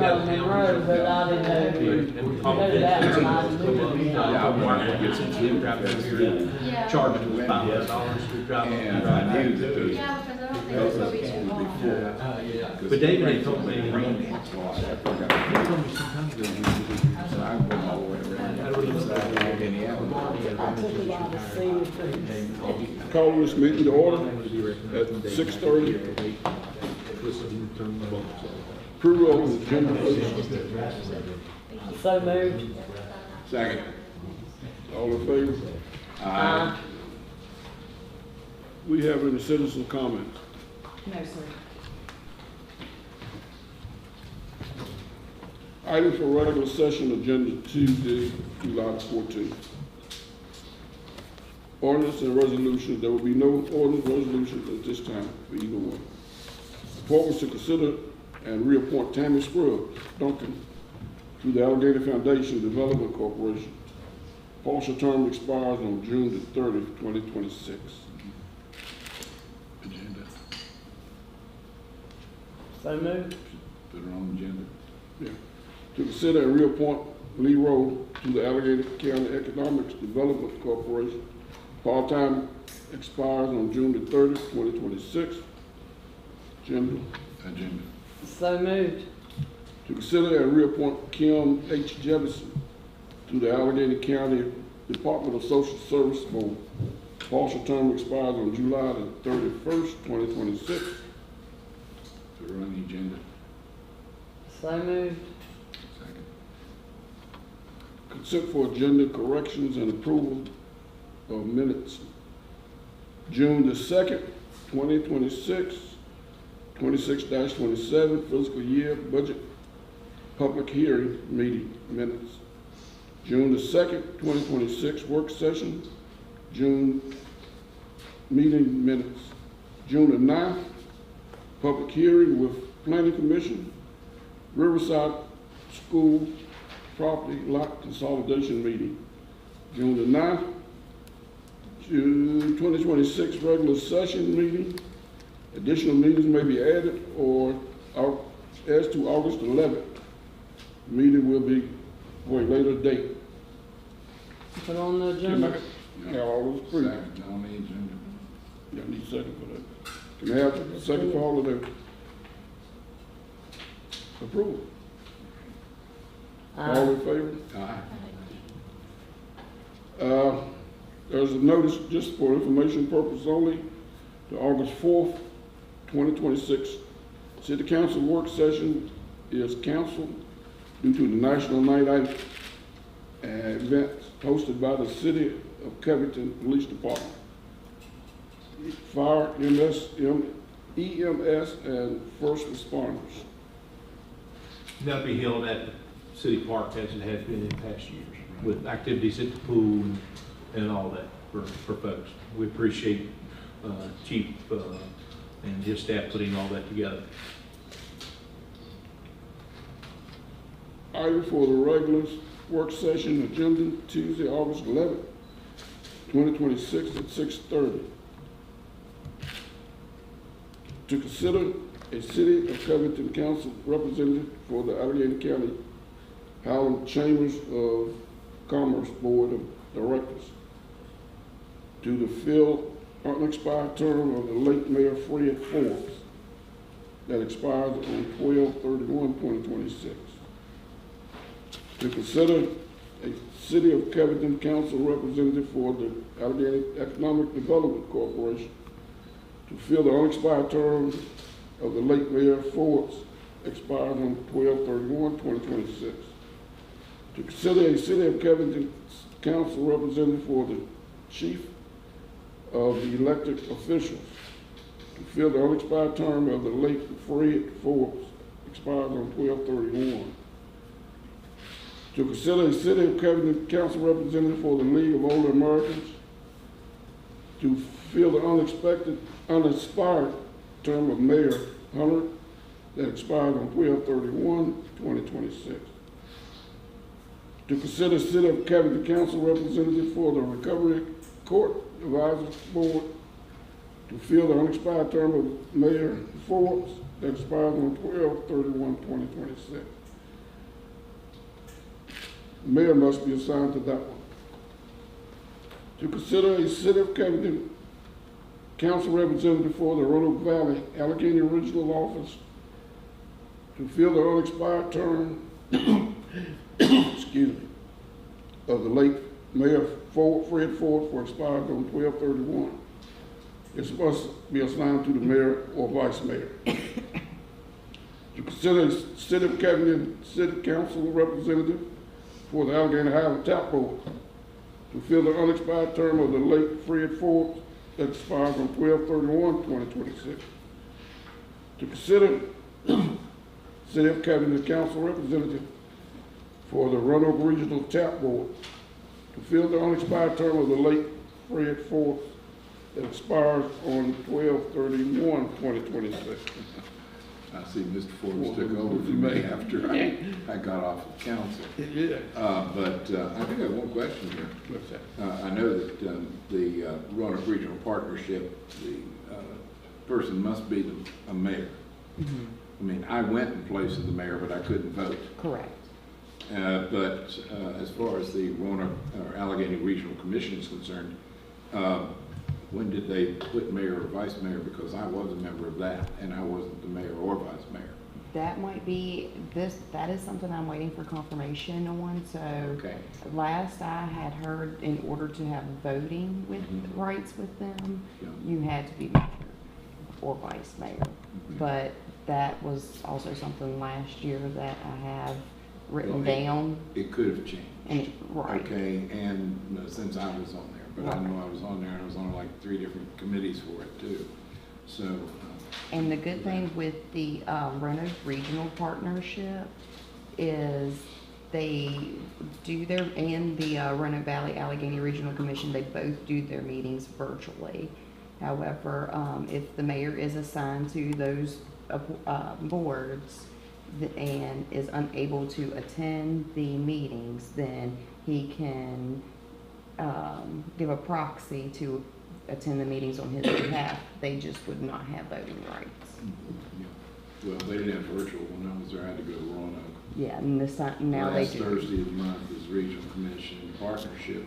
know Monroe, but I didn't know who that one. I knew. Yeah, I'm working to get some sleep drive down here, Yeah. charge it $500 to drive. And I knew that those. Yeah, because I don't think it's gonna be too long. But David had told me, So I can go all the way around. I took a lot of senior trips. Call this meeting to order at 6:30. Approval of the agenda, please. So moved. Second. All in favor? Aye. We have any citizen comments? No, sir. Item for regular session agenda Tuesday, July 14th. Ordinance and resolution. There will be no ordinance resolutions at this time for either one. Appointments to consider and reappoint Tammy Scruggs Duncan to the Allegheny Foundation Development Corporation. Partial term expires on June the 30th, 2026. Agenda. So moved. Put it on the agenda. Yeah. To consider and reappoint Lee Rowe to the Allegheny County Economics Development Corporation. Part-time expires on June the 30th, 2026. Agenda. Agenda. So moved. To consider and reappoint Kim H. Jefferson to the Allegheny County Department of Social Service Board. Partial term expires on July the 31st, 2026. Put it on the agenda. So moved. Second. Consent for agenda corrections and approval of minutes. June the 2nd, 2026, 26-27 fiscal year budget public hearing meeting minutes. June the 2nd, 2026 work session. June meeting minutes. June the 9th, public hearing with Planning Commission. Riverside School property lot consolidation meeting. June the 9th. June 2026 regular session meeting. Additional meetings may be added or as to August 11th. Meeting will be for a later date. Put on the agenda. Yeah, all those three. Second on the agenda. Yeah, I need a second for that. Can I have a second for all of them? Approval. All Aye. in favor? Aye. There's a notice just for information purpose only to August 4th, 2026. City Council work session is canceled due to the National Night Out event hosted by the City of Covington Police Department. Fire, EMS, and first responders. That'll be held at City Park as it has been in past years, with activities at the pool and all that for folks. We appreciate Chief and his staff putting all that together. Item for the regular work session agenda Tuesday, August 11th, 2026 at 6:30. To consider a City of Covington Council representative for the Allegheny County Highland Chambers of Commerce Board of Directors to the fill unexpired term of the late Mayor Fred Forbes that expired on 12/31/2026. To consider a City of Covington Council representative for the Allegheny Economic Development Corporation to fill the unexpired term of the late Mayor Forbes expired on 12/31/2026. To consider a City of Covington Council representative for the Chief of the elected officials to fill the unexpired term of the late Fred Forbes expired on 12/31. To consider a City of Covington Council representative for the League of Older Americans to fill the unexpired term of Mayor Hunter that expired on 12/31/2026. To consider City of Covington Council representative for the Recovery Court Advisors Board to fill the unexpired term of Mayor Forbes that expires on 12/31/2026. mayor must be assigned to that one. To consider a City of Covington council representative for the Roanoke Valley Allegheny Regional Office to fill the unexpired term, excuse me, of the late Mayor Fred Ford for expired on 12/31. It's supposed to be assigned to the mayor or vice mayor. To consider a City of Covington City Council representative for the Allegheny Highland Tap Board to fill the unexpired term of the late Fred Ford that expires on 12/31/2026. To consider City of Covington Council representative for the Roanoke Regional Tap Board to fill the unexpired term of the late Fred Ford that expires on 12/31/2026. I see Mr. Forbes took over for me after I got off of council. Yeah. But I do have one question here. What's that? I know that the Roanoke Regional Partnership, the person must be a mayor. I mean, I went in place of the mayor, but I couldn't vote. Correct. But as far as the Roanoke or Allegheny Regional Commission is concerned, when did they put mayor or vice mayor? Because I was a member of that, and I wasn't the mayor or vice mayor. That might be, that is something I'm waiting for confirmation on, so. Okay. Last I had heard, in order to have voting with, rights with them, Yeah. you had to be mayor or vice mayor. But that was also something last year that I have written Well, down, It could have changed. and, right. Okay, and since I was on there, but I know I was on there, and I was on like 3 different committees for it too. So. And the good thing with the Roanoke Regional Partnership is they do their, and the Roanoke Valley Allegheny Regional Commission, they both do their meetings virtually. However, if the mayor is assigned to those boards and is unable to attend the meetings, then he can give a proxy to attend the meetings on his behalf. They just would not have voting rights. Yeah. Well, they didn't have virtual when I was there. I had to go to Roanoke. Yeah, and this time, now they Last do. Thursday of the month is Regional Commission. Partnership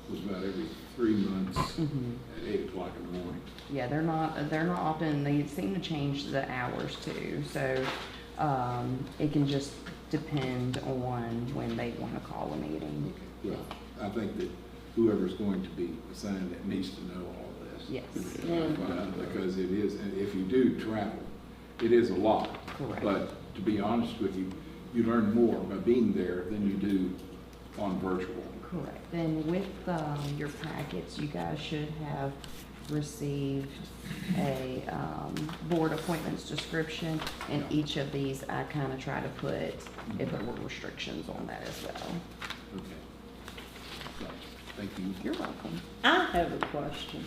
was about every 3 months at 8 o'clock in the morning. Yeah, they're not often, they seem to change the hours too, so, it can just depend on when they wanna call a meeting. Well, I think that whoever's going to be assigned that needs to know all this. Yes. Because it is, and if you do travel, it is a lot. Correct. But to be honest with you, you learn more by being there than you do on virtual. Correct. And with, your packets, you guys should have received a, board appointments description, and each of these, I kinda try to put, if there were restrictions on that as well. Okay. So, thank you. You're welcome. I have a question.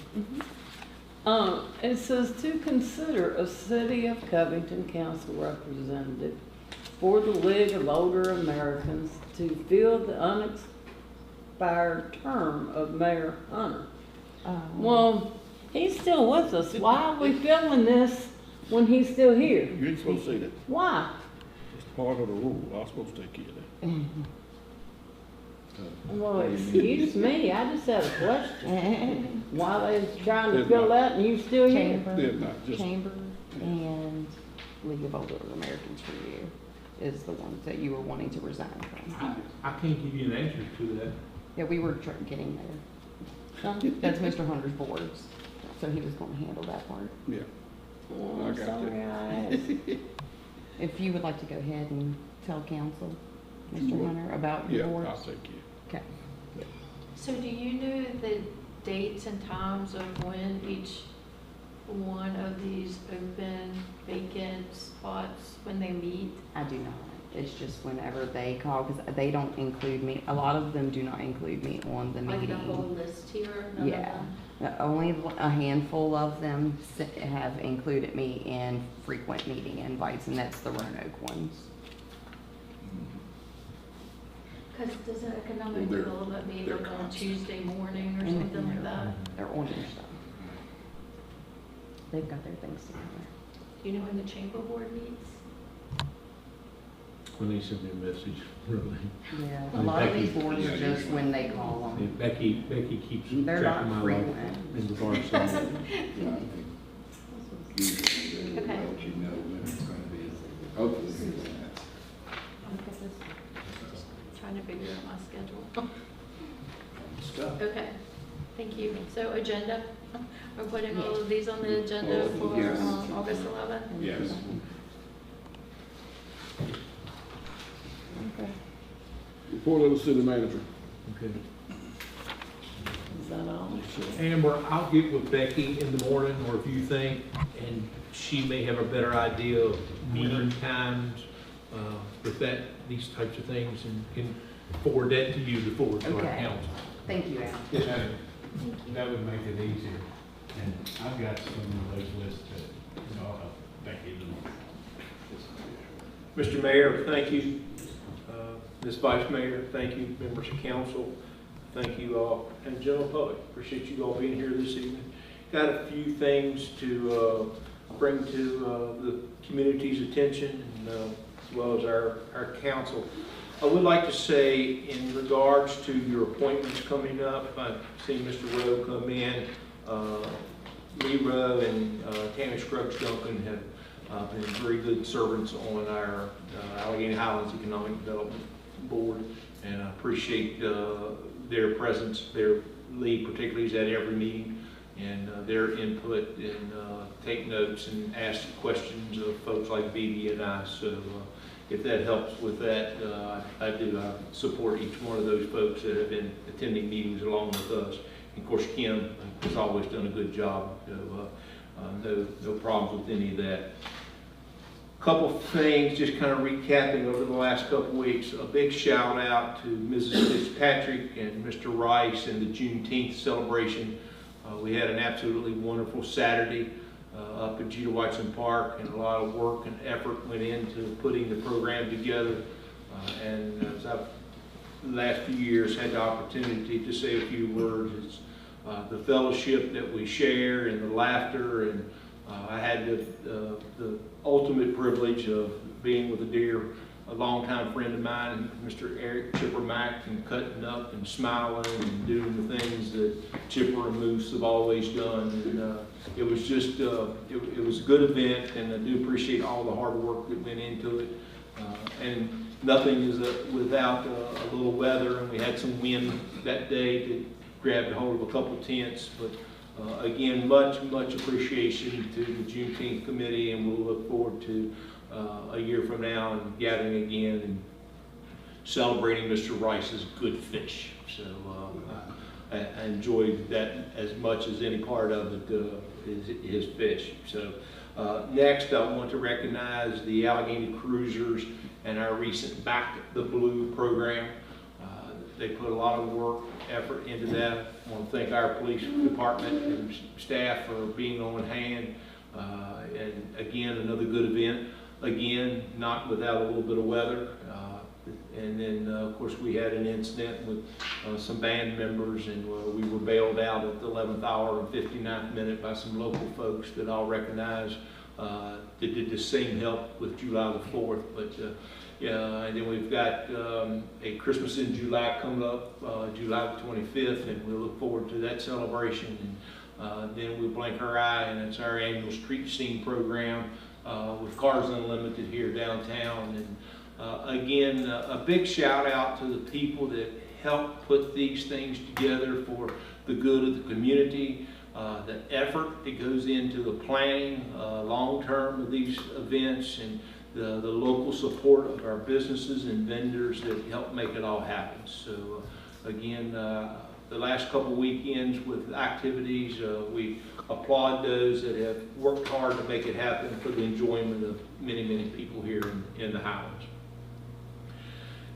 It says to consider a City of Covington council representative for the League of Older Americans to fill the unexpired term of Mayor Hunter. Well, he's still with us. Why are we filling this when he's still here? You ain't supposed to say that. Why? It's part of the rule. I'm supposed to take care of that. Well, excuse me, I just had a question. Why they trying to fill that and you still here? They're not just, Chamber and League of Older Americans for you is the ones that you were wanting to resign from. I can't give you an answer to that. Yeah, we were getting there. That's Mr. Hunter's boards, so he was gonna handle that part. yeah. Oh, I I'm got sorry, you. I asked. If you would like to go ahead and tell council, Mr. Hunter, about your Yeah, boards. I'll take care. Okay. So do you know the dates and times of when each one of these open vacant spots, when they meet? I do not. It's just whenever they call, because they don't include me. A lot of them do not include me on the Like meeting. the whole list here? None of Yeah. them? Only a handful of them have included me in frequent meeting invites, and that's the Roanoke ones. Because does the economic Well, they're- development meet they're like on constant. Tuesday morning or And something like that? They're on your stuff. They've got their things together. Do you know when the chamber board meets? when they send me a message, really. Yeah, I a mean, lot of Becky- these boards are just when they call And them. Becky keeps They're track of not my life frequent. in regards to that. Yeah, I think usually they Okay. let you know when it's gonna be. Hopefully, Trying to figure out my schedule. Stuff. Okay, thank you. So agenda, we're putting all of these on the agenda for Yes. August 11th? yes. Okay. Report of the city manager. Okay. Is that all? Amber, I'll get with Becky in the morning, or if you think, and she may have a better idea of meeting times, with that, these types of things, and can forward that to you to forward to our Okay. council. Thank you, Al. Yeah, that would make it easier. And I've got some of those lists that, you know, Becky and Mr. Mayor, thank you. Ms. Vice Mayor, thank you. Members of council, thank you all. And general public, appreciate you all being here this evening. Got a few things to bring to the community's attention, and, as well as our council. I would like to say, in regards to your appointments coming up, I've seen Mr. Rowe come in. Lee Rowe and Tammy Scruggs Duncan have been very good servants on our Allegheny Highlands Economic Development Board, and I appreciate their presence. Their Lee particularly is at every meeting, and their input, and take notes and ask questions of folks like Vivi and I. So if that helps with that, I do. I support each one of those folks that have been attending meetings along with us. And of course, Kim has always done a good job. So, no problems with any of that. Couple things, just kind of recapping over the last couple weeks. A big shout out to Mrs. Fitzpatrick and Mr. Rice and the Juneteenth celebration. We had an absolutely wonderful Saturday up at Gita Whiteson Park, and a lot of work and effort went into putting the program together. And as I've the last few years had the opportunity to say a few words, it's the fellowship that we share and the laughter, and I had the ultimate privilege of being with a longtime friend of mine, Mr. Eric Chipper Mack, and cutting up and smiling and doing the things that Chipper and Moose have always done. And it was just, it was a good event, and I do appreciate all the hard work that went into it. And nothing is without a little weather, and we had some wind that day that grabbed a hold of a couple tents. But again, much appreciation to the Juneteenth committee, and we'll look forward to a year from now and gathering again and celebrating Mr. Rice's good fish. So I enjoyed that as much as any part of it, his fish. So next, I want to recognize the Allegheny Cruisers and our recent Back the Blue program. They put a lot of work, effort into that. I want to thank our police department and staff for being on hand. And again, another good event. Again, not without a little bit of weather. And then, of course, we had an incident with some band members, and we were bailed out at the 11th hour and 59th minute by some local folks that I'll recognize that did the same help with July the 4th. But yeah, and then we've got a Christmas in July coming up, July the 25th, and we'll look forward to that celebration. And then we'll blink our eye, and it's our annual street scene program with Cars Unlimited here downtown. And again, a big shout out to the people that help put these things together for the good of the community. The effort that goes into the planning long-term of these events, and the local support of our businesses and vendors that help make it all happen. So again, the last couple weekends with activities, we applaud those that have worked hard to make it happen for the enjoyment of many people here in the Highlands.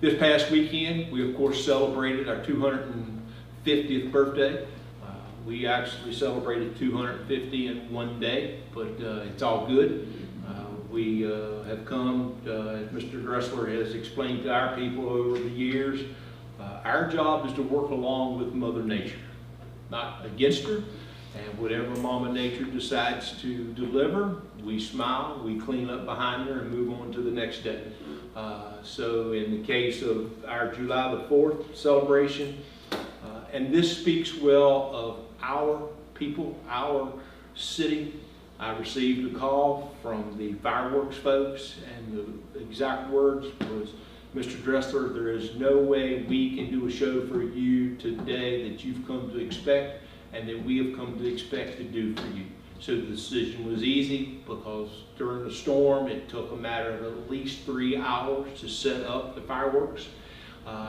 This past weekend, we of course celebrated our 250th birthday. We actually celebrated 250 in one day, but it's all good. We have come, as Mr. Dressler has explained to our people over the years, our job is to work along with Mother Nature, not against her, And whatever Mama Nature decides to deliver, we smile, we clean up behind her and move on to the next day. So in the case of our July the 4th celebration, and this speaks well of our people, our city. I received a call from the fireworks folks, and the exact words was, Mr. Dressler, there is no way we can do a show for you today that you've come to expect and that we have come to expect to do for you. So the decision was easy because during the storm, it took a matter of at least 3 hours to set up the fireworks.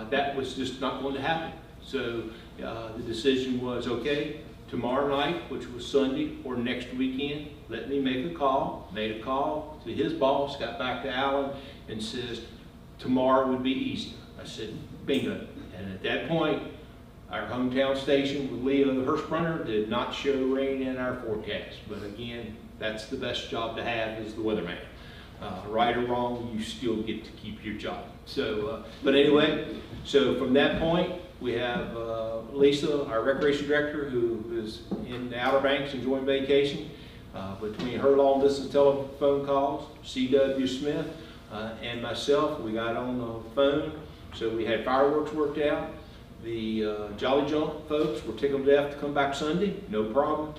That was just not going to happen. So the decision was, okay, tomorrow night, which was Sunday, or next weekend, let me make a call. Made a call to his boss, got back to Alan, and says, tomorrow would be easier. I said, bingo. And at that point, our hometown station with Leo Hirschbrunner did not show rain in our forecast. But again, that's the best job to have is the weatherman. Right or wrong, you still get to keep your job. So, but anyway, so from that point, we have Lisa, our recreation director, who is in the Outer Banks enjoying vacation. Between her long distance telephone calls, C.W. Smith, and myself, we got on the phone. So we had fireworks worked out. The Jolly Jump folks were tickled to death to come back Sunday, no problem.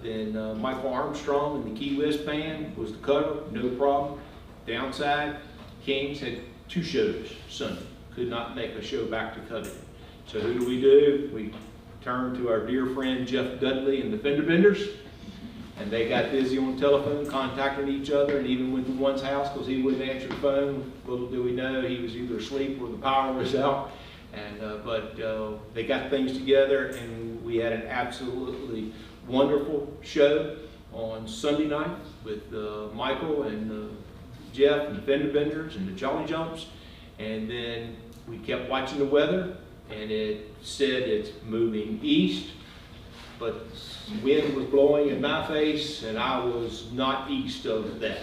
Then Michael Armstrong and the Key West band was the cover, no problem. Downside, Kings had 2 shows Sunday, could not make a show back to Covington. So who do? We turned to our dear friend Jeff Dudley and the Fender Benders, and they got busy on the telephone, contacting each other, and even went to one's house because he wouldn't answer the phone. Little do we know, he was either asleep or the power was out. And but they got things together, and we had an absolutely wonderful show on Sunday night with Michael and Jeff and the Fender Benders and the Jolly Jumps. And then we kept watching the weather, and it said it's moving east, but wind was blowing in my face, and I was not east of that.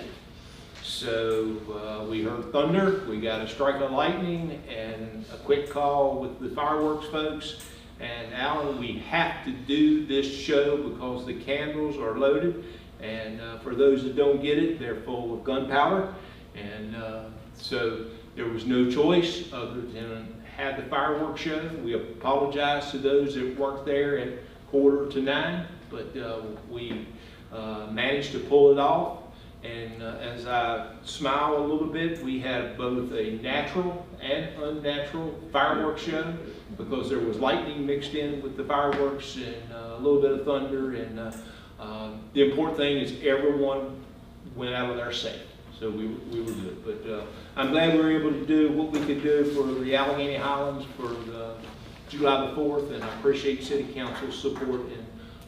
So we heard thunder, we got a strike of lightning, and a quick call with the fireworks folks. And Alan, we have to do this show because the candles are loaded. And for those that don't get it, they're full of gunpowder. And so there was no choice other than have the fireworks show. We apologize to those that weren't there at 8:45, but we managed to pull it off. And as I smile a little bit, we had both a natural and unnatural fireworks show because there was lightning mixed in with the fireworks and a little bit of thunder. And the important thing is everyone went out of there safe. So we were good. But I'm glad we were able to do what we could do for the Allegheny Highlands for the July the 4th. And I appreciate City Council's support in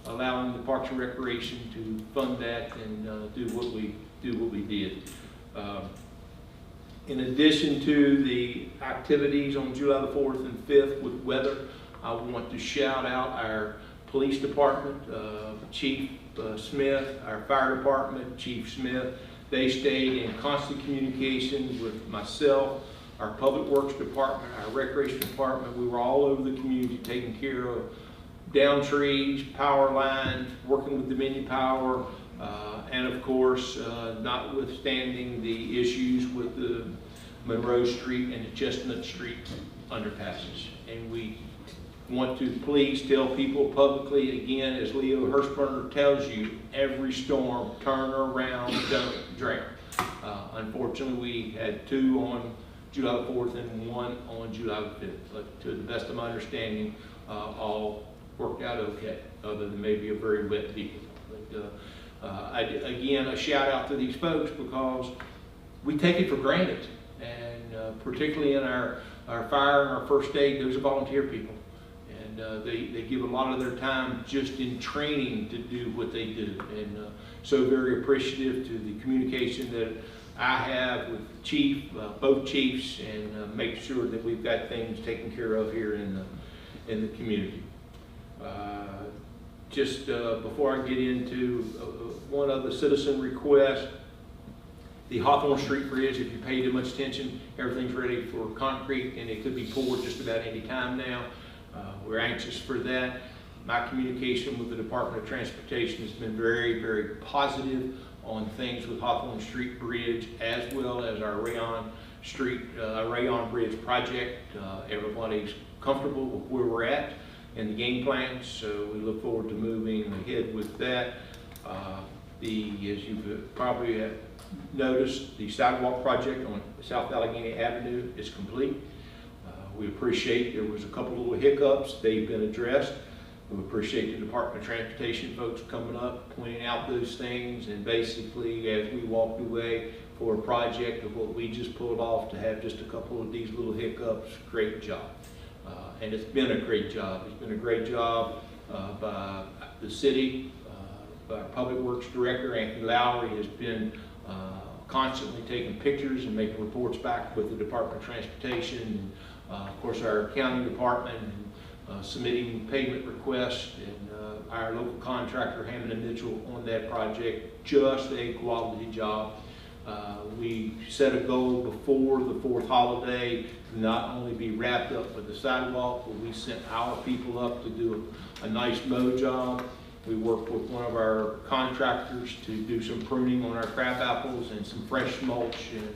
allowing the Parks and Recreation to fund that and do what we did. In addition to the activities on July the 4th and 5th with weather, I want to shout out our police department, Chief Smith, our fire department, Chief Smith. They stayed in constant communication with myself, our public works department, our recreation department. We were all over the community taking care of down trees, power lines, working with Dominion Power, and of course, notwithstanding the issues with the Monroe Street and the Chestnut Street underpasses. And we want to please tell people publicly, again, as Leo Hirschbrunner tells you, every storm, turn around, don't drown. Unfortunately, we had 2 on July the 4th and 1 on July the 5th, but to the best of my understanding, all worked out okay, other than maybe a very wet vehicle. But again, a shout out to these folks because we take it for granted, and particularly in our fire and our first aid, those are volunteer people. And they give a lot of their time just in training to do what they do. And so very appreciative to the communication that I have with the chief, both chiefs, and make sure that we've got things taken care of here in the community. Just before I get into one other citizen request, the Hawthorne Street Bridge, if you paid too much attention, everything's ready for concrete and it could be poured just about any time now. We're anxious for that. My communication with the Department of Transportation has been very, very positive on things with Hawthorne Street Bridge as well as our Rayon Bridge project. Everybody's comfortable with where we're at in the game plan, so we look forward to moving ahead with that. As you've probably noticed, the sidewalk project on South Allegheny Avenue is complete. We appreciate there was a couple little hiccups. They've been addressed. We appreciate the Department of Transportation folks coming up, pointing out those things, and basically as we walked away for a project of what we just pulled off to have just a couple of these little hiccups, great job. And it's been a great job. It's been a great job by the city. Our Public Works Director, Anthony Lowry, has been constantly taking pictures and making reports back with the Department of Transportation, and of course our accounting department, and submitting payment requests, and our local contractor, Hammond & Mitchell, on that project. Just a quality job. We set a goal before the 4th holiday to not only be wrapped up with the sidewalk, but we sent our people up to do a nice mow job. We worked with one of our contractors to do some pruning on our crab apples and some fresh mulch. And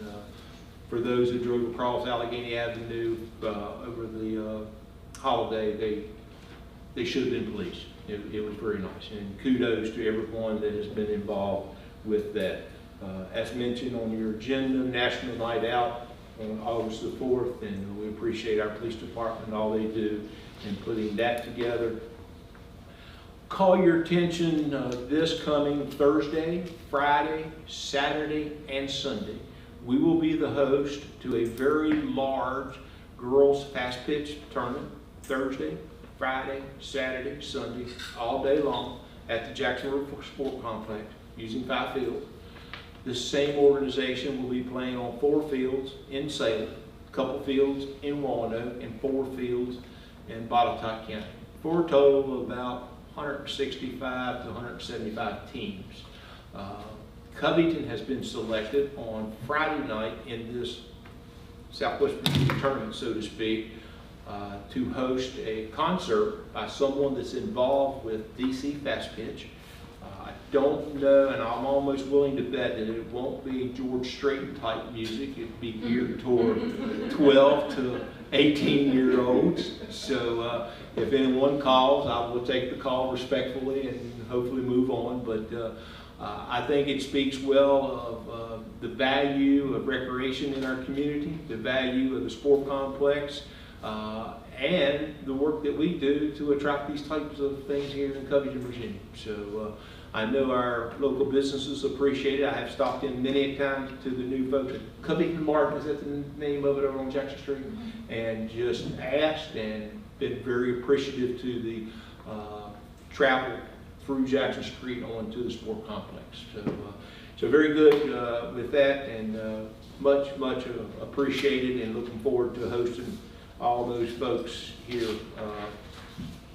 for those who drove across Allegheny Avenue over the holiday, they should have been pleased. It was very nice. And kudos to everyone that has been involved with that. As mentioned on your agenda, National Night Out on August the 4th, and we appreciate our police department and all they do in putting that together. Call your attention this coming Thursday, Friday, Saturday, and Sunday. We will be the host to a very large girls fast pitch tournament Thursday, Friday, Saturday, Sunday, all day long at the Jacksonville Sport Complex using 5 fields. This same organization will be playing on 4 fields in Salem, a couple fields in Roanoke, and 4 fields in Botetourt County, for a total of about 165 to 175 teams. Covington has been selected on Friday night in this Southwest Virginia tournament, so to speak, to host a concert by someone that's involved with DC Fast Pitch. I don't know, and I'm almost willing to bet that it won't be George Strait type music. It'd be geared toward 12 to 18-year-olds. So if anyone calls, I will take the call respectfully and hopefully move on. But I think it speaks well of the value of recreation in our community, the value of the sport complex, and the work that we do to attract these types of things here in Covington, Virginia. So I know our local businesses appreciate it. I have stopped in many times to the new folks at Covington Market, is that the name of it, over on Jackson Street, and just asked and been very appreciative to the travel through Jackson Street onto the sport complex. So very good with that, and much appreciated, and looking forward to hosting all those folks here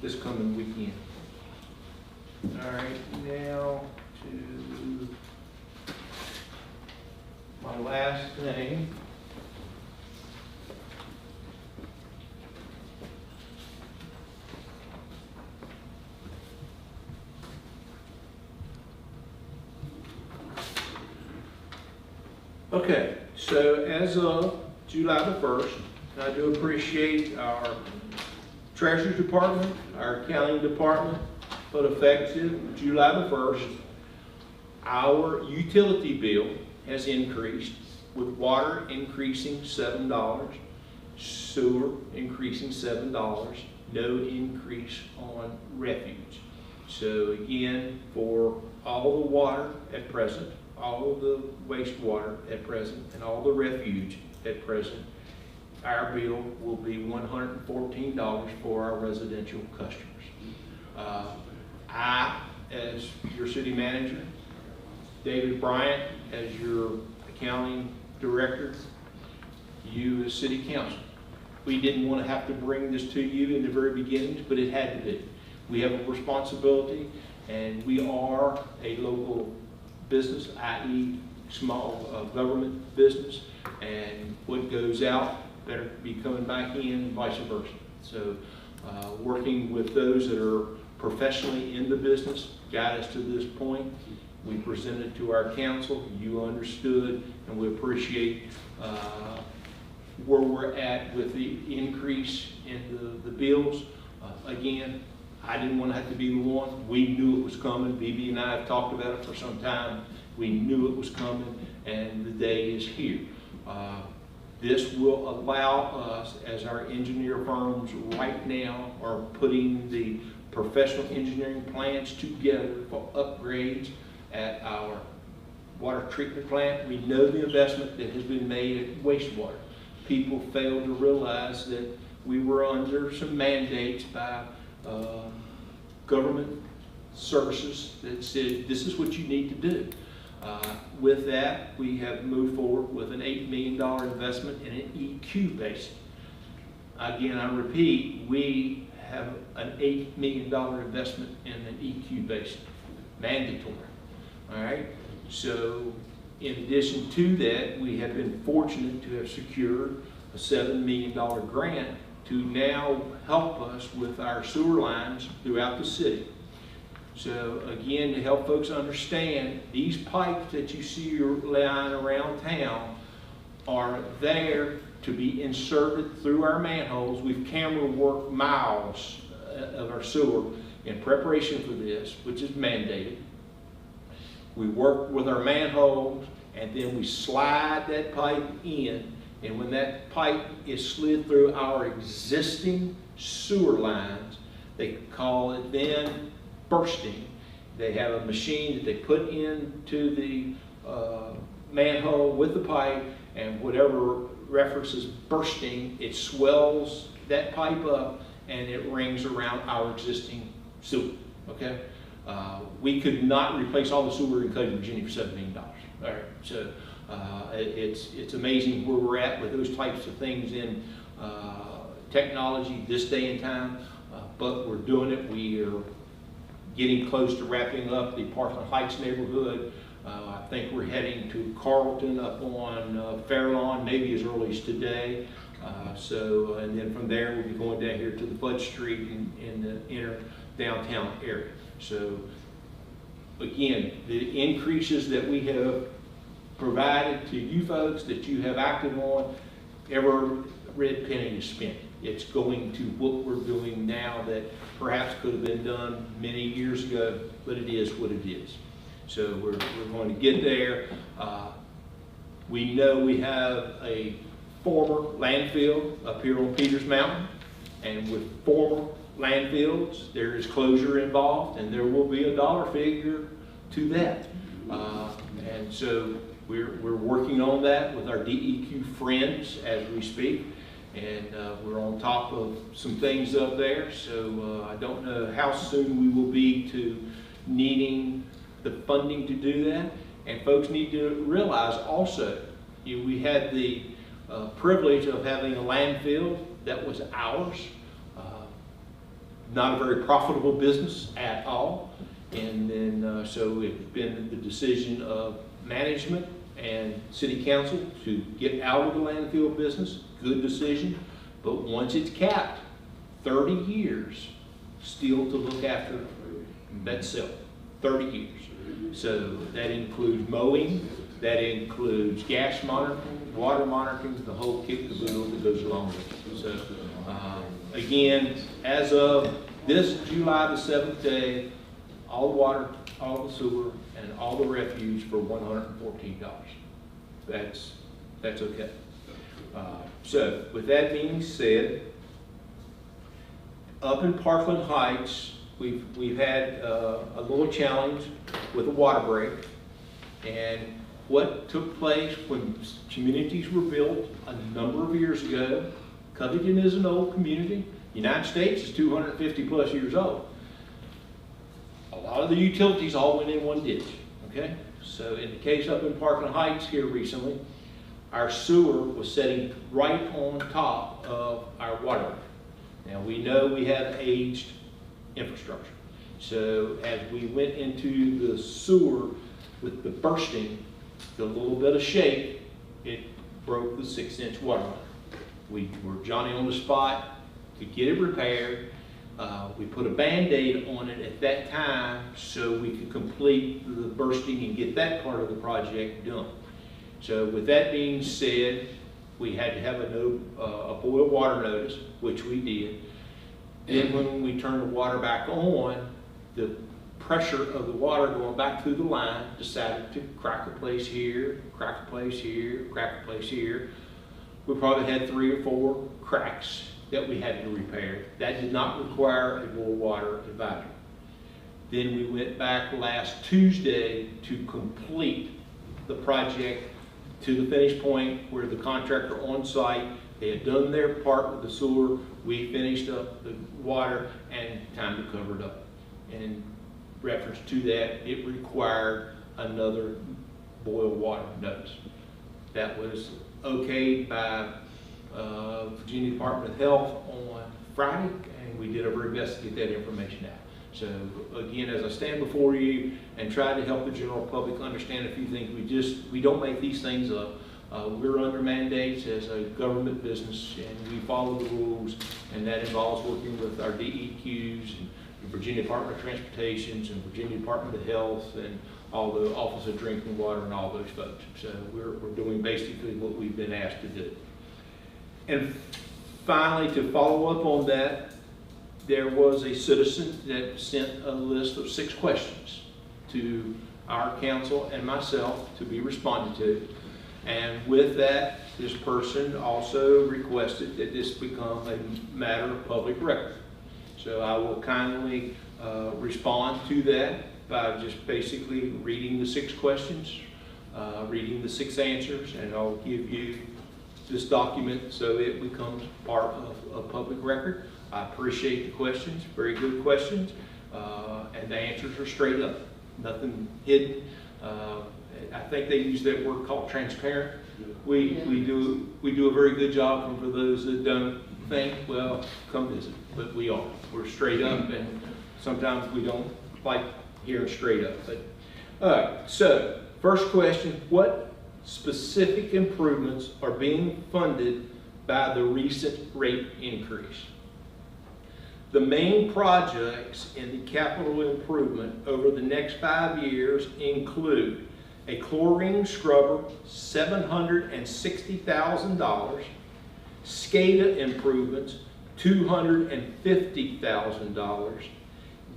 this coming weekend. All right, now to my last thing. Okay, so as of July the 1st, I do appreciate our Treasury Department, our Accounting Department, but effective July the 1st, our utility bill has increased, with water increasing $7, sewer increasing $7, no increase on refuge. So again, for all the water at present, all of the wastewater at present, and all the refuge at present, our bill will be $114 for our residential customers. I, as your city manager, David Bryant, as your accounting director, you as city council, we didn't want to have to bring this to you in the very beginnings, but it had to be. We have a responsibility, and we are a local business, i.e. small government business, and what goes out better be coming back in and vice versa. So working with those that are professionally in the business got us to this point. We presented to our council, you understood, and we appreciate where we're at with the increase in the bills. Again, I didn't want to have to be the one. We knew it was coming. BB and I have talked about it for some time. We knew it was coming, and the day is here. This will allow us, as our engineer firms right now are putting the professional engineering plans together for upgrades at our water treatment plant. We know the investment that has been made at wastewater. People fail to realize that we were under some mandates by government services that said, this is what you need to do. With that, we have moved forward with an $8 million investment in an EQ basin. Again, I repeat, we have an $8 million investment in an EQ basin, mandatory. All right, so in addition to that, we have been fortunate to have secured a $7 million grant to now help us with our sewer lines throughout the city. So again, to help folks understand, these pipes that you see lying around town are there to be inserted through our manholes. We've camera worked miles of our sewer in preparation for this, which is mandated. We work with our manholes, and then we slide that pipe in, and when that pipe is slid through our existing sewer lines, they call it then bursting. They have a machine that they put into the manhole with the pipe, and whatever references bursting, it swells that pipe up and it rings around our existing sewer, okay? We could not replace all the sewer in Cody, Virginia for $7 million. All right, so it's amazing where we're at with those types of things in technology this day and time, but we're doing it. We are getting close to wrapping up the Parkland Heights neighborhood. I think we're heading to Carlton up on Fairlawn, maybe as early as today. And then from there, we'll be going down here to the Flood Street in the inner downtown area. So again, the increases that we have provided to you folks, that you have acted on, every red penny is spent. It's going to what we're doing now that perhaps could have been done many years ago, but it is what it is. So we're going to get there. We know we have a former landfill up here on Peters Mountain, and with former landfills, there is closure involved, and there will be a dollar figure to that. And so we're working on that with our DEQ friends as we speak, and we're on top of some things up there. So I don't know how soon we will be to needing the funding to do that. And folks need to realize also, we had the privilege of having a landfill that was ours. Not a very profitable business at all. And then so it's been the decision of management and city council to get out of the landfill business. Good decision. But once it's capped, 30 years still to look after that cell. 30 years. So that includes mowing, that includes gas monitoring, water monitoring, the whole kit and caboodle that goes along with it. So again, as of this July the 7th day, all the water, all the sewer, and all the refuge for $114. That's okay. So with that being said, up in Parkland Heights, we've had a little challenge with a water break, and what took place when communities were built a number of years ago. Covington is an old community. The United States is 250 plus years old. A lot of the utilities all went in one ditch, okay? So in the case up in Parkland Heights here recently, our sewer was sitting right on top of our water. Now we know we have aged infrastructure. So as we went into the sewer with the bursting, the little bit of shake, it broke the 6-inch water line. We were Johnny on the spot to get it repaired. We put a Band-Aid on it at that time so we could complete the bursting and get that part of the project done. So with that being said, we had to have a boil water notice, which we did. Then when we turned the water back on, the pressure of the water going back through the line decided to crack a place here, crack a place here, crack a place here. We probably had 3 or 4 cracks that we had to repair. That did not require a boil water advisory. Then we went back last Tuesday to complete the project to the finish point where the contractor on site, they had done their part with the sewer, we finished up the water, and time to cover it up. And in reference to that, it required another boil water notice. That was okayed by Virginia Department of Health on Friday, and we did our very best to get that information out. So again, as I stand before you and try to help the general public understand a few things, we don't make these things up. We're under mandates as a government business, and we follow the rules, and that involves working with our DEQs and the Virginia Department of Transportation and Virginia Department of Health and all the Office of Drinking Water and all those folks. So we're doing basically what we've been asked to do. And finally, to follow up on that, there was a citizen that sent a list of 6 questions to our council and myself to be responded to. And with that, this person also requested that this become a matter of public record. So I will kindly respond to that by just basically reading the 6 questions, reading the 6 answers, and I'll give you this document so it becomes part of a public record. I appreciate the questions, very good questions, and the answers are straight up, nothing hidden. I think they use that word called transparent. We do a very good job, and for those that don't think, well, come visit, but we are. We're straight up, and sometimes we don't like hearing straight up. But all right, so first question, what specific improvements are being funded by the recent rate increase? The main projects in the capital improvement over the next 5 years include a chlorine scrubber, $760,000, SCADA improvements, $250,000,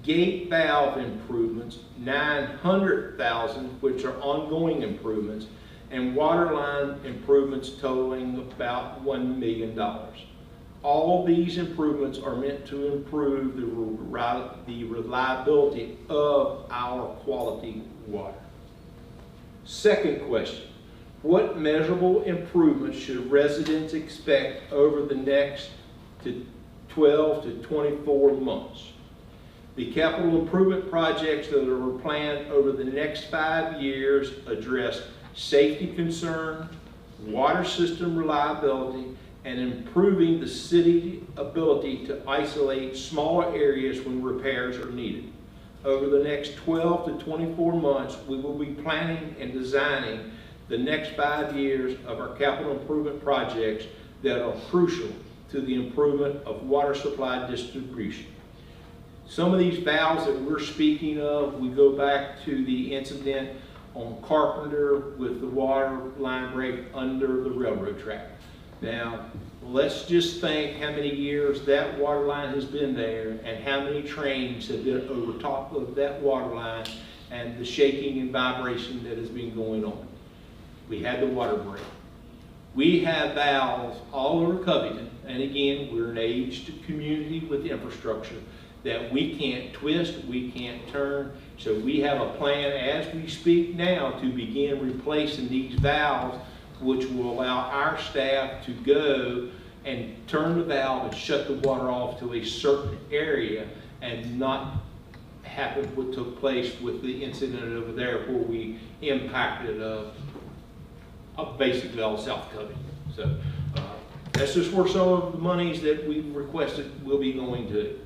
gate valve improvements, $900,000, which are ongoing improvements, and water line improvements totaling about $1 million. All these improvements are meant to improve the reliability of our quality water. Second question, what measurable improvements should residents expect over the next 12 to 24 months? The capital improvement projects that are planned over the next 5 years address safety concern, water system reliability, and improving the city's ability to isolate smaller areas when repairs are needed. Over the next 12 to 24 months, we will be planning and designing the next 5 years of our capital improvement projects that are crucial to the improvement of water supply distribution. Some of these valves that we're speaking of, we go back to the incident on Carpenter with the water line break under the railroad track. Now, let's just think how many years that water line has been there and how many trains have been over top of that water line and the shaking and vibration that has been going on. We had the water break. We have valves all over Covington, and again, we're an aged community with infrastructure that we can't twist, we can't turn, so we have a plan as we speak now to begin replacing these valves, which will allow our staff to go and turn the valve and shut the water off to a certain area and not happen what took place with the incident over there where we impacted basically all South Covington. So that's just where some of the monies that we've requested will be going to.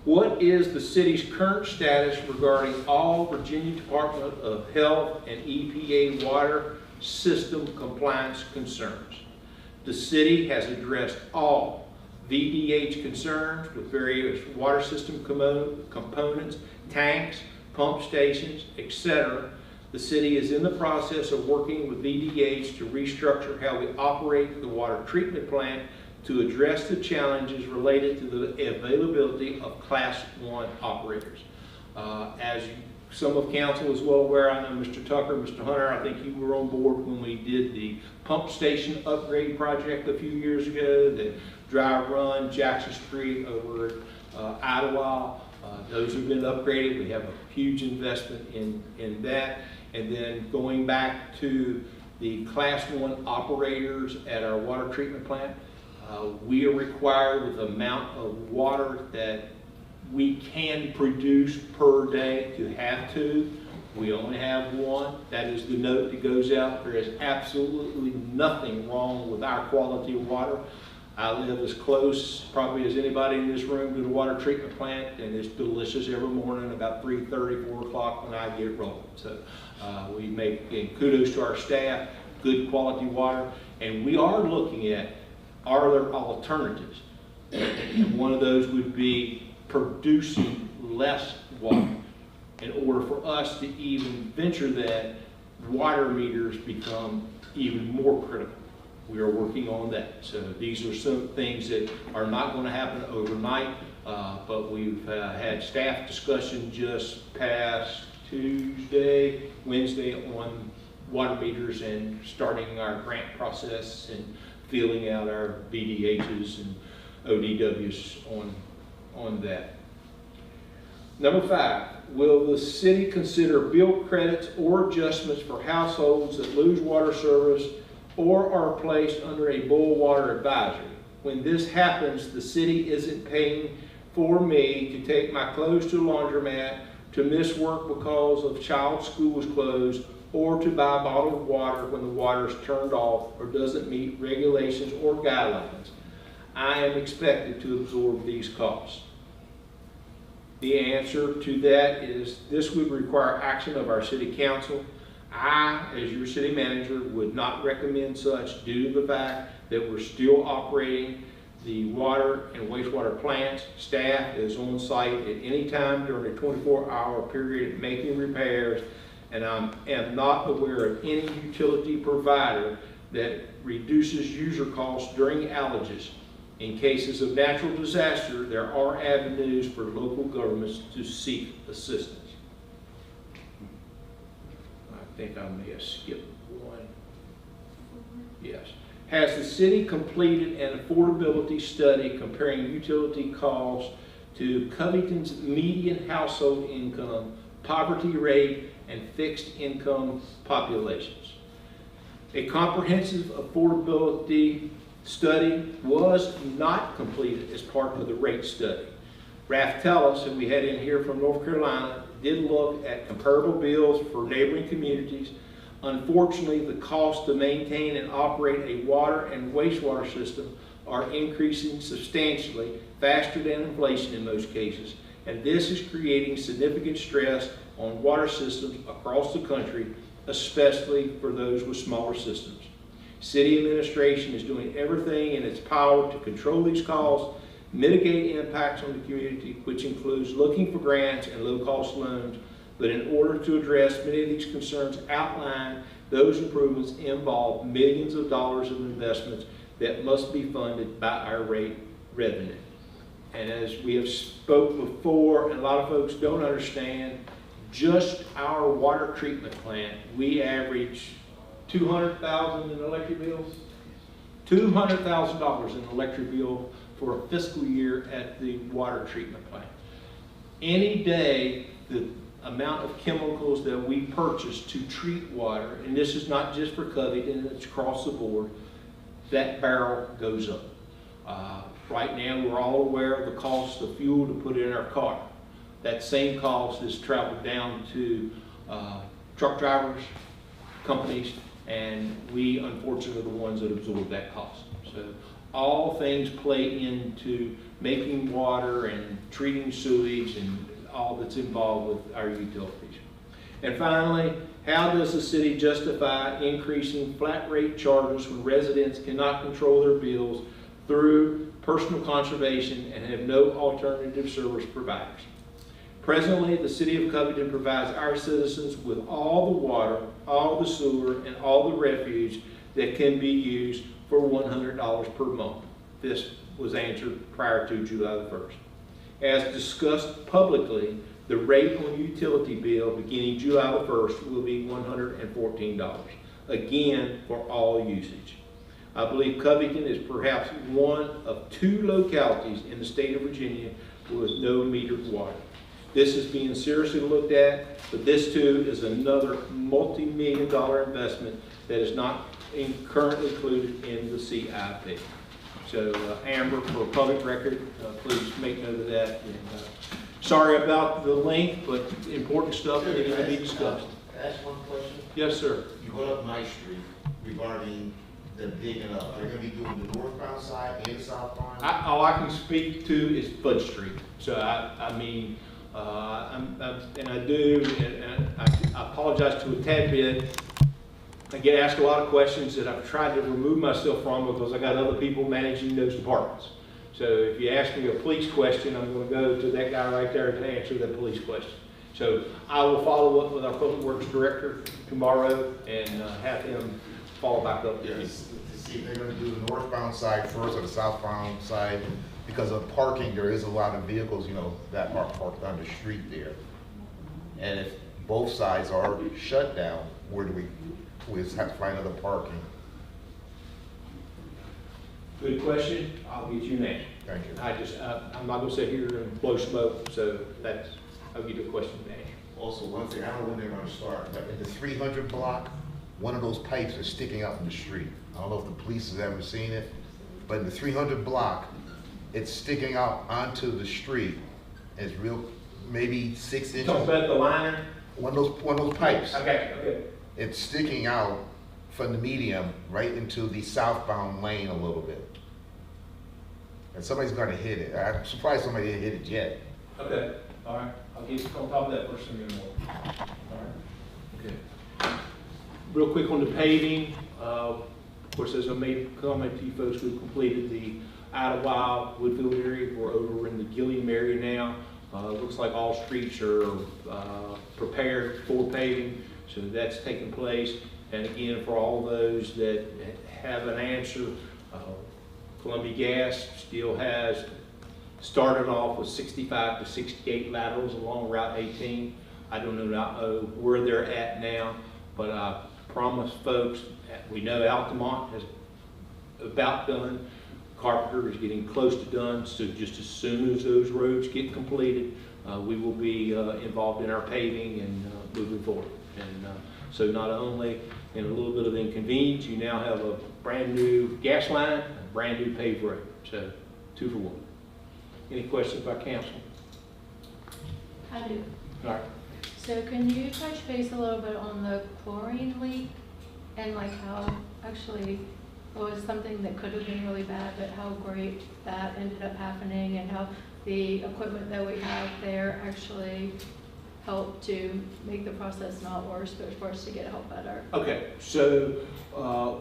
What is the city's current status regarding all Virginia Department of Health and EPA water system compliance concerns? The city has addressed all VDH concerns with various water system components, tanks, pump stations, etc. The city is in the process of working with VDH to restructure how we operate the water treatment plant to address the challenges related to the availability of Class 1 operators. As some of council is well aware, I know Mr. Tucker, Mr. Hunter, I think you were on board when we did the pump station upgrade project a few years ago, the dry run Jackson Street over at Idlewild. Those have been upgraded. We have a huge investment in that. And then going back to the Class 1 operators at our water treatment plant, we are required with the amount of water that we can produce per day to have two. We only have one. That is the note that goes out. There is absolutely nothing wrong with our quality of water. I live as close probably as anybody in this room to the water treatment plant, and it's delicious every morning about 3:30, 4 o'clock when I get it rolling. So we make, and kudos to our staff, good quality water, and we are looking at, are there alternatives? And one of those would be producing less water. In order for us to even venture that, water meters become even more critical. We are working on that. So these are some things that are not going to happen overnight, but we've had staff discussion just past Wednesday on water meters and starting our grant process and filling out our VDHs and ODWs on that. Number 5, will the city consider bill credits or adjustments for households that lose water service or are placed under a boil water advisory? When this happens, the city isn't paying for me to take my clothes to the laundromat, to miss work because of child's school is closed, or to buy a bottle of water when the water is turned off or doesn't meet regulations or guidelines. I am expected to absorb these costs. The answer to that is this would require action of our city council. I, as your city manager, would not recommend such due to the fact that we're still operating the water and wastewater plants. Staff is on site at any time during a 24-hour period making repairs, and I am not aware of any utility provider that reduces user costs during outages. In cases of natural disaster, there are avenues for local governments to seek assistance. I think I may have skipped one. Yes. Has the city completed an affordability study comparing utility costs to Covington's median household income, poverty rate, and fixed income populations? A comprehensive affordability study was not completed as part of the rate study. Raf Tellis, who we had in here from North Carolina, did look at comparable bills for neighboring communities. Unfortunately, the cost to maintain and operate a water and wastewater system are increasing substantially, faster than inflation in most cases, and this is creating significant stress on water systems across the country, especially for those with smaller systems. City administration is doing everything in its power to control these costs, mitigate impacts on the community, which includes looking for grants and low-cost loans. But in order to address many of these concerns outlined, those improvements involve millions of dollars of investments that must be funded by our rate revenue. And as we have spoke before, and a lot of folks don't understand, just our water treatment plant, we average $200,000 in electric bills, $200,000 in electric bill for a fiscal year at the water treatment plant. Any day, the amount of chemicals that we purchase to treat water, and this is not just for Covington, it's across the board, that barrel goes up. Right now, we're all aware of the cost of fuel to put in our car. That same cost is traveled down to truck drivers, companies, and we unfortunately are the ones that absorb that cost. So all things play into making water and treating sewage and all that's involved with our utilities. And finally, how does the city justify increasing flat rate charges when residents cannot control their bills through personal conservation, and have no alternative service providers. Presently, the city of Covington provides our citizens with all the water, all the sewer, and all the refuge that can be used for $100 per month. This was answered prior to July the 1st. As discussed publicly, the rate on utility bill beginning July the 1st will be $114, again for all usage. I believe Covington is perhaps one of 2 localities in the state of Virginia with no metered water. This is being seriously looked at, but this too is another multi-million-dollar investment that is not currently included in the CIP. So Amber, for public record, please make note of that. And, sorry about the length, but important stuff that needs to be discussed. Can I ask one question? Yes, sir. You brought up My Street regarding the digging up. Are you gonna be doing the northbound side and the southbound? All I can speak to is Bud Street. So I mean, and I do, and I apologize to a tad bit. I get asked a lot of questions that I've tried to remove myself from because I got other people managing those departments. So if you ask me a police question, I'm going to go to that guy right there to answer that police question. So I will follow up with our Public Works Director tomorrow and have him follow back up. Yes, to see if they're gonna do the northbound side first or the southbound side. Because of parking, there is a lot of vehicles, you know, that are parked on the street there. And if both sides are shut down, where do we just have to find other parking? Good question. I'll get you an answer. Thank you. I'm not going to sit here and blow smoke, so I'll get you a question and answer. Also, one thing, I don't know when they're gonna start, but in the 300 block, one of those pipes is sticking out from the street. I don't know if the police has ever seen it, but in the 300 block, it's sticking out onto the street. It's real, maybe 6 inches. Talk about the liner. One of those pipes. Okay. It's sticking out from the medium right into the southbound lane a little bit. And somebody's gonna hit it. I'm surprised somebody didn't hit it yet. Okay. All right. I'll get on top of that first thing in the morning. All right. Okay. Real quick on the paving. Of course, as I made a comment to you folks, we've completed the Idlewild, Woodfield area. We're over in the Gilliam area now. Looks like all streets are prepared for paving, so that's taking place. And again, for all those that have an answer, Columbia Gas still has started off with 65 to 68 laterals along Route 18. I don't know where they're at now, but I promise folks, we know Altamont has about done. Carpenter is getting close to done, so just as soon as those roads get completed, we will be involved in our paving and moving forward. And so not only in a little bit of inconvenience, you now have a brand new gas line, a brand new paved road. So 2 for 1. Any questions by council? I do. All right. So can you touch base a little bit on the chlorine leak and like how actually it was something that could have been really bad, but how great that ended up happening and how the equipment that we have there actually helped to make the process not worse, but for us to get help better. Okay, so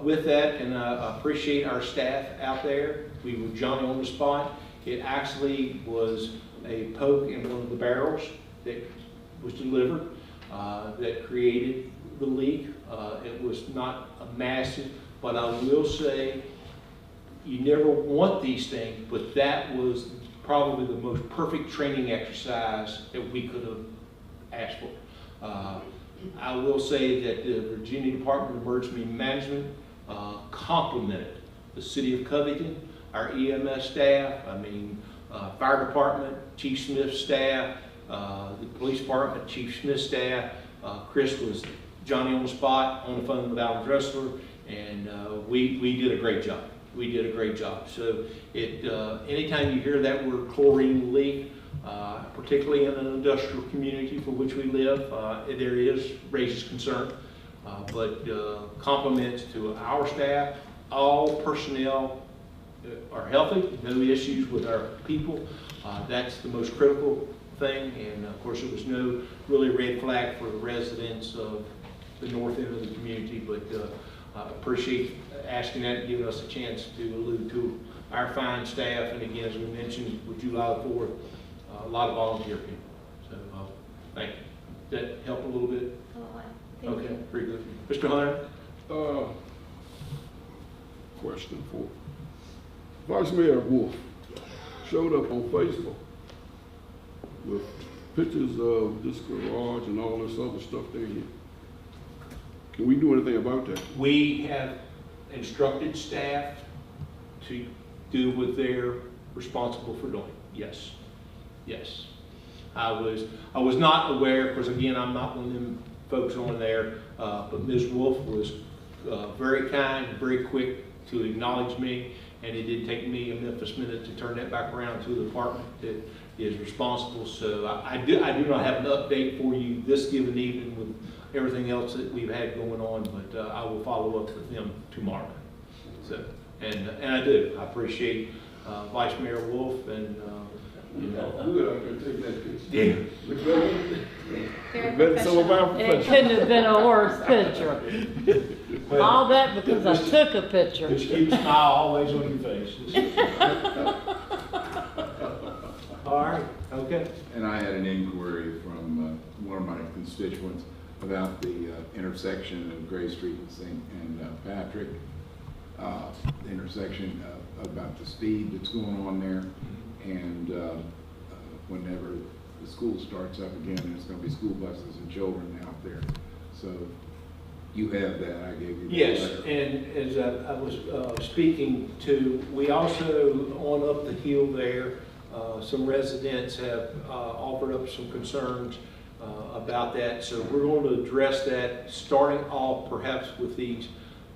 with that, and I appreciate our staff out there. We were Johnny on the spot. It actually was a poke in one of the barrels that was delivered that created the leak. It was not a massive, but I will say you never want these things, but that was probably the most perfect training exercise that we could have asked for. I will say that the Virginia Department of Emergency Management complimented the city of Covington, our EMS staff, fire department, Chief Smith's staff, the police department, Chief Smith's staff. Chris was Johnny on the spot on the phone with Alan Dressler, and we did a great job. We did a great job. So anytime you hear that word chlorine leak, particularly in an industrial community for which we live, raises concern. But compliments to our staff, all personnel are healthy, no issues with our people. That's the most critical thing, and of course there was no really red flag for the residents of the north end of the community, but I appreciate asking that and giving us a chance to allude to our fine staff, and again, as we mentioned, with July the 4th, a lot of volunteer people. So, thank you. Does that help a little bit? A lot. Thank Okay, you. very good. Mr. Hunter? Question for Vice Mayor Wolf showed up on Facebook with pictures of this garage and all this other stuff there. Can we do anything about that? We have instructed staff to do what they're responsible for doing. Yes, yes. I was not aware, because again, I'm not one of them folks on there, but Ms. Wolf was very kind, very quick to acknowledge me, and it did take me a Memphis minute to turn that back around to the department that is responsible. So I do not have an update for you this given evening with everything else that we've had going on, but I will follow up with them tomorrow. So, and I do. I appreciate Vice Mayor Wolf and you know. Good, I can take that picture. Yeah. Look better. Very Better some of our It professionals. couldn't have been a worse picture. All that because I took a picture. Just keep a smile always on your face. All right, okay. And I had an inquiry from one of my constituents about the intersection of Gray Street and Patrick, the intersection about the speed that's going on there. And whenever the school starts up again, there's going to be school buses and children out there. So you have that, I gave you that Yes, letter. and as I was speaking to, we also, on up the hill there, some residents have offered up some concerns about that. So we're going to address that, starting off perhaps with these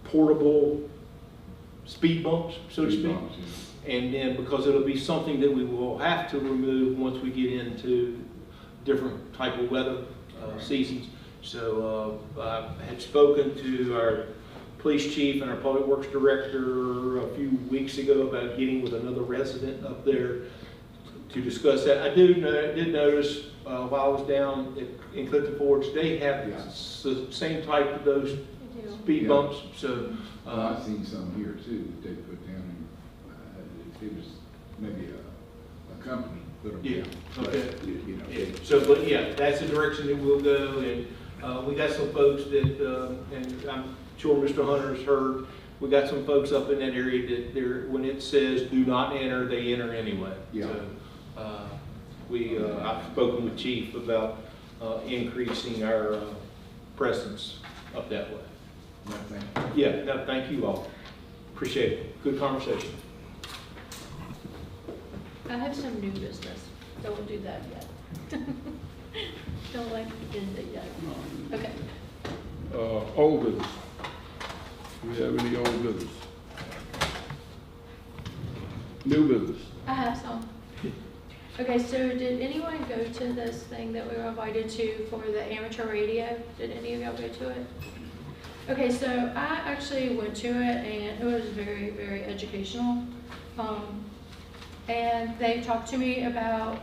portable speed bumps, so to Speed speak. bumps, yeah. And then, because it'll be something that we will have to remove once we get into different type of weather seasons. So I had spoken to our police chief and our public works director a few weeks ago about getting with another resident up there to discuss that. I did notice while I was down in Clifton Forge, they have Yeah. the same type of those I do. speed Yeah. bumps. So Well, I've seen some here too that they put down, and it was maybe a company put them Yeah, down. But, okay. you know, yeah, so, but yeah, that's the direction that we'll go, and we got some folks that, and I'm sure Mr. Hunter's heard, we got some folks up in that area that they're, when it says do not enter, they enter anyway. Yeah. So, I've spoken with Chief about increasing our presence up that way. no, thank you. Yeah, no, thank you all. Appreciate it. Good conversation. I have some new business. Don't do that yet. Don't like to end it yet. Okay. Old business. Do we have any old business? New business. I have some. Okay, so did anyone go to this thing that we were invited to for the amateur radio? Did any of y'all go to it? Okay, so I actually went to it and it was very, very educational. And they talked to me about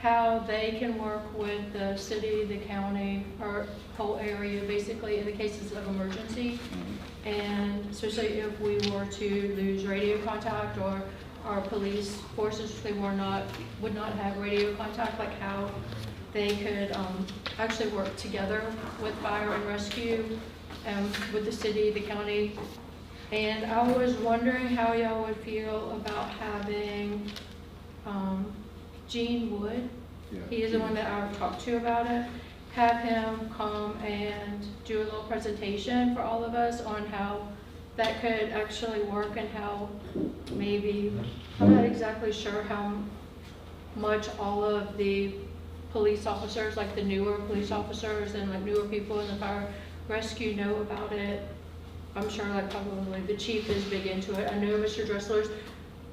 how they can work with the city, the county, or whole area, basically in the cases of emergency. And especially if we were to lose radio contact, or our police forces, if they would not have radio contact, like how they could actually work together with fire and rescue, with the city, the county. And I was wondering how y'all would feel about having Gene Wood. Yeah. He is the one that I talked to about it. Have him come and do a little presentation for all of us on how that could actually work, and how maybe, I'm not exactly sure how much all of the police officers, like the newer police officers and like newer people in the fire rescue know about it. I'm sure like probably the chief is big into it. I know Mr. Dressler's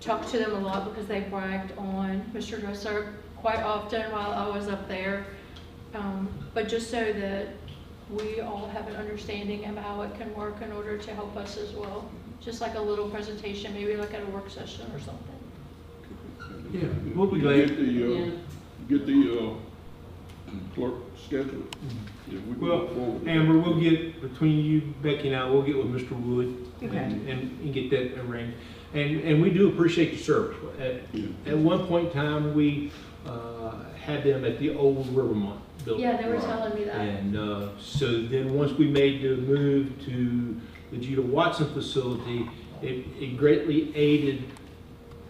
talked to them a lot because they bragged on Mr. Dressler quite often while I was up there. But just so that we all have an understanding of how it can work in order to help us as well. Just like a little presentation, maybe like at a work session or something. Yeah, we'll be glad. Get the clerk schedule it. Yeah, we can Well, move forward with that. Amber, we'll get, between you, Becky, and I, we'll get with Mr. Wood Okay. and get that arranged. And we do appreciate your service. At one point in time, we had them at the old Rivermont building. Yeah, they were telling me that. And so then, once we made the move to the Judah Watson facility, it greatly aided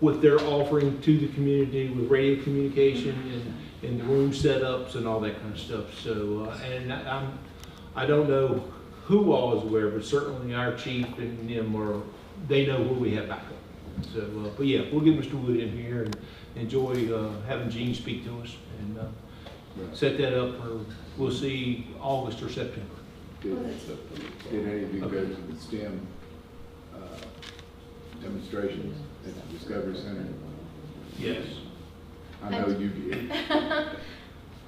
what they're offering to the community with radio communication and the room setups and all that kind of stuff. So, and I don't know who all is aware, but certainly our chief and them they know where we have backup. So, but yeah, we'll get Mr. Wood in here and enjoy having Gene speak to us and set that up for, we'll see August or September. Did any of you go to the STEM demonstrations at the Discovery Center? Yes. I know you did.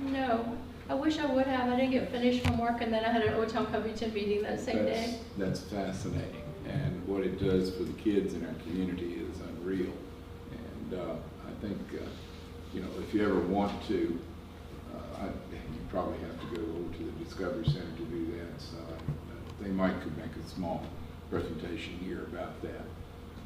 No, I wish I would have. I didn't get finished from work, and then I had an O-Town Covington meeting that same day. That's fascinating, and what it does for the kids in our community is unreal. And I think, you know, if you ever want to, you probably have to go over to the Discovery Center to do that. So they might could make a small presentation here about that.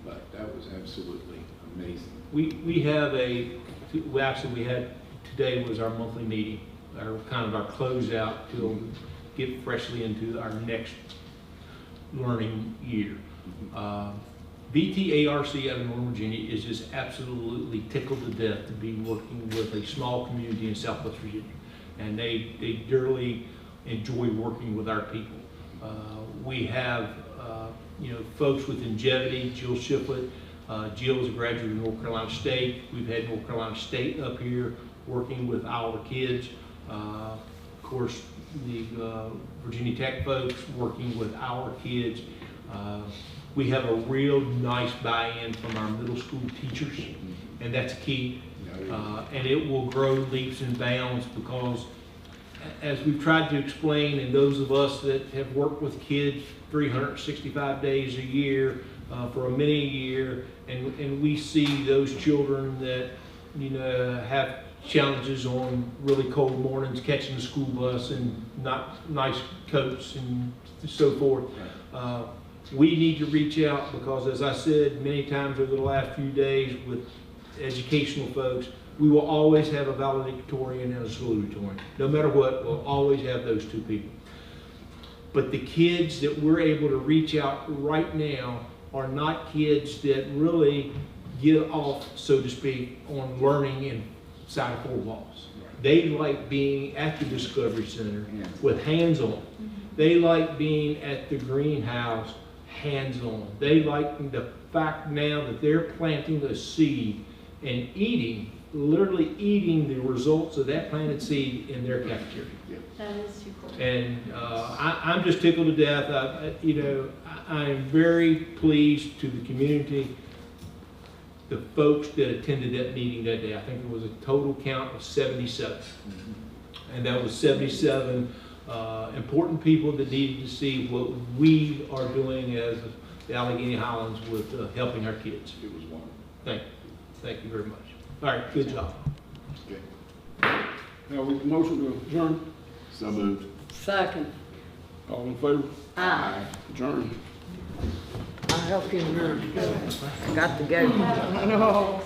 But that was absolutely amazing. We have we had, today was our monthly meeting, our kind of our closeout to get freshly into our next learning year. BTARC out of Northern Virginia is just absolutely tickled to death to be working with a small community in Southwest Virginia. And they dearly enjoy working with our people. We have you know, folks with Ingevity, Jill Shiflett. Jill is a graduate of North Carolina State. We've had North Carolina State up here working with our kids. Of course, the Virginia Tech folks working with our kids. We have a real nice buy-in from our middle school teachers, and that's key. And it will grow leaps and bounds because, as we've tried to explain, and those of us that have worked with kids 365 days a year for many a year, and we see those children that, you know, have challenges on really cold mornings, catching the school bus and not nice coats and so forth. We need to reach out because, as I said many times over the last few days with educational folks, we will always have a valedictorian and a salutatorian. No matter what, we'll always have those two people. But the kids that we're able to reach out right now are not kids that really get off, so to speak, on learning inside of four walls. They like being at the Discovery Center with hands-on. They like being at the greenhouse hands-on. They like the fact now that they're planting a seed and eating, literally eating the results of that planted seed in their cafeteria. That is too cool. And I'm just tickled to death. You know, I'm very pleased to the community, the folks that attended that meeting that day. I think it was a total count of 77. And that was 77 important people that needed to see what we are doing as the Allegheny Highlands with helping our kids. It was wonderful. Thank you. Thank you very much. All right, good job. Okay. Have a motion to adjourn. So moved. Second. All in favor? Aye. Adjourn. I'll help you in yours. I got to go. I know.